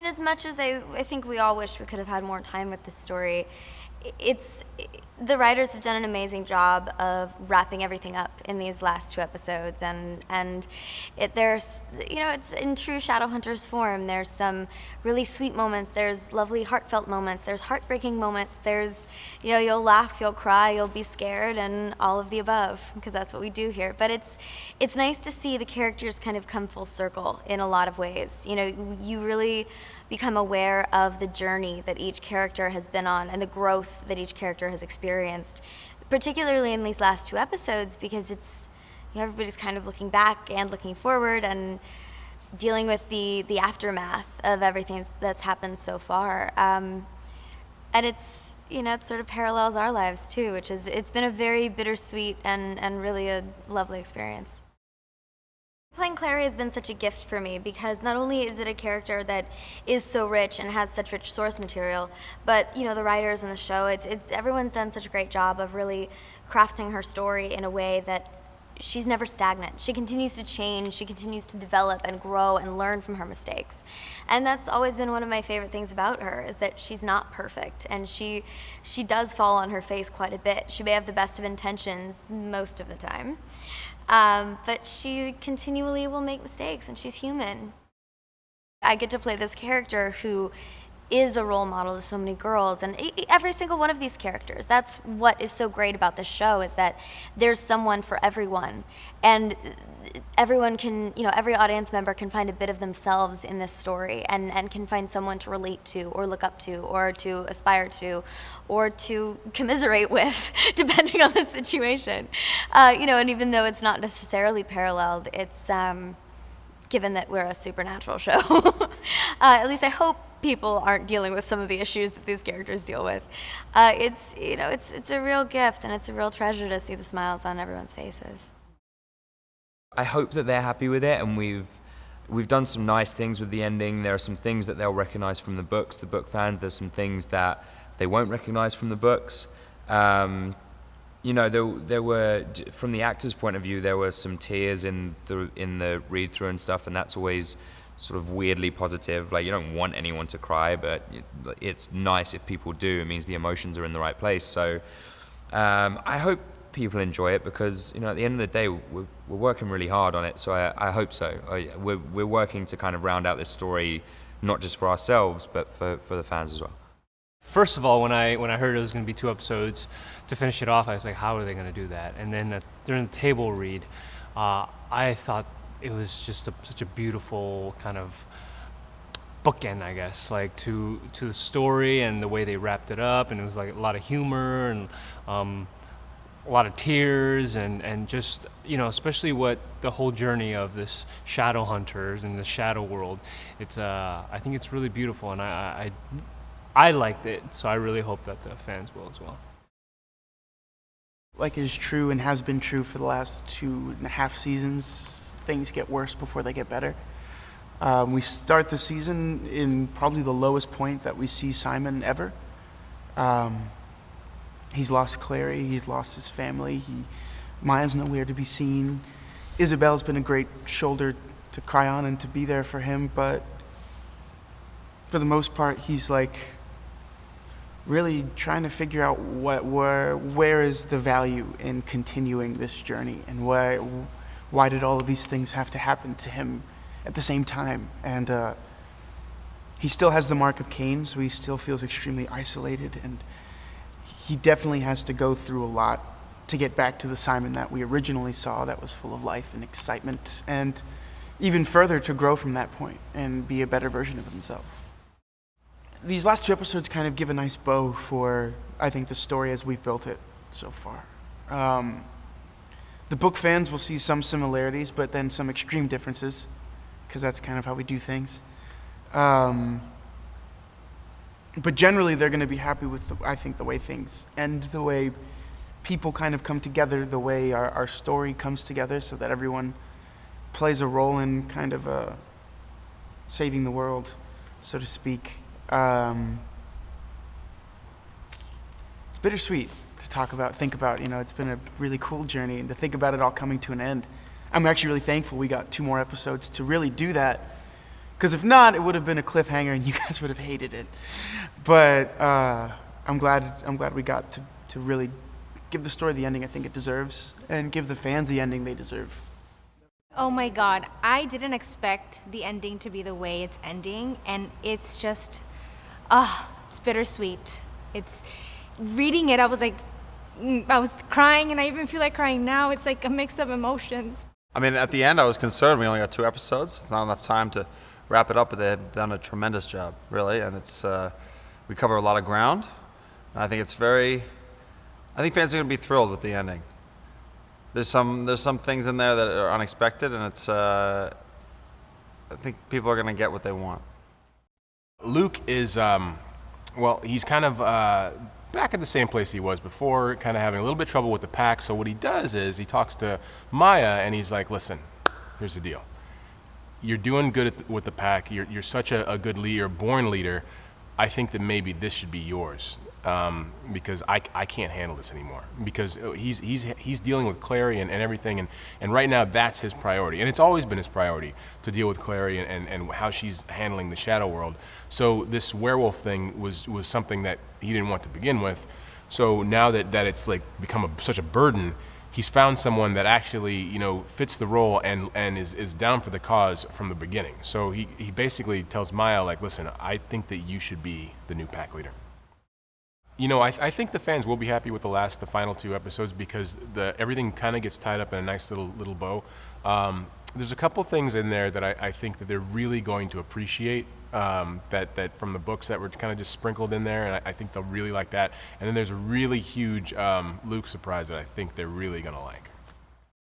As much as I think we all wish we could have had more time with this story, it's the writers have done an amazing job of wrapping everything up in these last two episodes, and there's it's in true Shadowhunters form. There's some really sweet moments, there's lovely heartfelt moments, there's heartbreaking moments, there's you'll laugh, you'll cry, you'll be scared, and all of the above, because that's what we do here. But it's nice to see the characters kind of come full circle in a lot of ways. You really become aware of the journey that each character has been on and the growth that each character has experienced, particularly in these last two episodes, because it's everybody's kind of looking back and looking forward and dealing with the aftermath of everything that's happened so far. And it's it sort of parallels our lives too, which is it's been a very bittersweet and really a lovely experience. Playing Clary has been such a gift for me because not only is it a character that is so rich and has such rich source material, but the writers in the show, it's everyone's done such a great job of really crafting her story in a way that she's never stagnant. She continues to change, she continues to develop and grow and learn from her mistakes. And that's always been one of my favorite things about her, is that she's not perfect, and she does fall on her face quite a bit. She may have the best of intentions most of the time. But she continually will make mistakes, and she's human. I get to play this character who is a role model to so many girls, and every single one of these characters. That's what is so great about this show, is that there's someone for everyone, and everyone can, every audience member can find a bit of themselves in this story, and can find someone to relate to or look up to or to aspire to or to commiserate with, depending on the situation. And even though it's not necessarily paralleled, it's given that we're a supernatural show. At least I hope people aren't dealing with some of the issues that these characters deal with. It's a real gift, and it's a real treasure to see the smiles on everyone's faces. I hope that they're happy with it, and we've done some nice things with the ending. There are some things that they'll recognize from the books, the book fans. There's some things that they won't recognize from the books. There were, from the actor's point of view, there were some tears in the read through and stuff, and that's always sort of weirdly positive. Like, you don't want anyone to cry, but it's nice if people do. It means the emotions are in the right place. So I hope people enjoy it, because at the end of the day, we're working really hard on it. So I hope so. We're working to kind of round out this story, not just for ourselves, but for the fans as well. First of all, when I heard it was going to be 2 episodes to finish it off, I was like, how are they going to do that? And then during the table read, I thought it was just such a beautiful kind of bookend, I guess, like to the story and the way they wrapped it up. And it was like a lot of humor and a lot of tears and just, especially what the whole journey of this Shadowhunters and the shadow world. It's I think it's really beautiful, and I liked it, so I really hope that the fans will as well. Like is true and has been true for the last 2.5 seasons, things get worse before they get better. We start the season in probably the lowest point that we see Simon ever. He's lost Clary, he's lost his family, Maya's nowhere to be seen. Isabel's been a great shoulder to cry on and to be there for him, but for the most part, he's like really trying to figure out where is the value in continuing this journey, and why did all of these things have to happen to him at the same time. And he still has the mark of Cain, so he still feels extremely isolated, and he definitely has to go through a lot to get back to the Simon that we originally saw, that was full of life and excitement, and even further to grow from that point and be a better version of himself. These last 2 episodes kind of give a nice bow for, I think, the story as we've built it so far. The book fans will see some similarities, but then some extreme differences, because that's kind of how we do things. But generally, they're going to be happy with, I think, the way things end, the way people kind of come together, the way our story comes together, so that everyone plays a role in kind of saving the world, so to speak. It's bittersweet to think about. It's been a really cool journey, and to think about it all coming to an end. I'm actually really thankful we got 2 more episodes to really do that, Because if not, it would have been a cliffhanger, and you guys would have hated it. But I'm glad we got to really give the story the ending I think it deserves, and give the fans the ending they deserve. Oh my God, I didn't expect the ending to be the way it's ending, and it's just, it's bittersweet. It's, reading it, I was like, I was crying, and I even feel like crying now. It's like a mix of emotions. I mean, at the end, I was concerned. We only got 2 episodes. It's not enough time to wrap it up, but they've done a tremendous job, really, and it's we cover a lot of ground. And I think it's I think fans are going to be thrilled with the ending. There's some things in there that are unexpected, and it's I think people are going to get what they want. Luke is, he's kind of back at the same place he was before, kind of having a little bit of trouble with the pack. So what he does is he talks to Maya, and he's like, listen, here's the deal. You're doing good with the pack. You're such a good leader, you're a born leader. I think that maybe this should be yours. Because I can't handle this anymore, because he's dealing with Clary and everything, and right now that's his priority, and it's always been his priority to deal with Clary and how she's handling the shadow world. So this werewolf thing was something that he didn't want to begin with. So now that it's like become such a burden, he's found someone that actually fits the role and is down for the cause from the beginning. So he basically tells Maya, like, listen, I think that you should be the new pack leader. I think the fans will be happy with the final 2 episodes, because everything kind of gets tied up in a nice little bow. There's a couple things in there that I think that they're really going to appreciate, that from the books that were kind of just sprinkled in there, and I think they'll really like that. And then there's a really huge Luke surprise that I think they're really going to like.